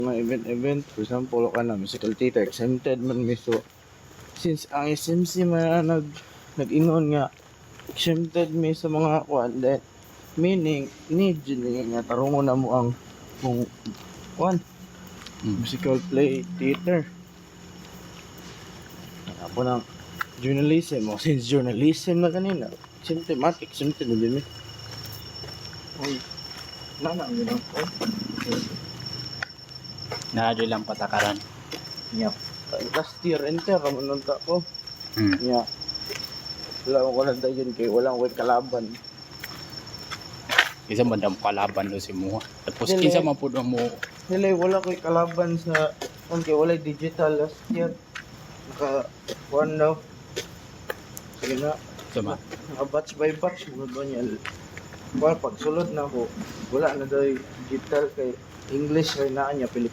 mga event for example kana musical theater exempted man mi so since ang SMC man nag-ingon nga exempted mi sa mga kuan then meaning need yun nga tarungon na mo ang kung kuan musical play theater ako ng journalism o since journalism na kanina systematic exempted na din oy nana yun ako Nadyo lang patakaran. yep last year enter raman nun ta ko yeah wala ko na dayon kay walang way kalaban Isa man daw kalaban do si mo. Tapos Dili. kinsa man pud mo Dili, wala ko'y kalaban sa kaya wala digital last year naka kuan daw sige na sama. batch by batch mo ba niya well, pag sulod na ako wala na daw digital kay English kay naa niya Pilipino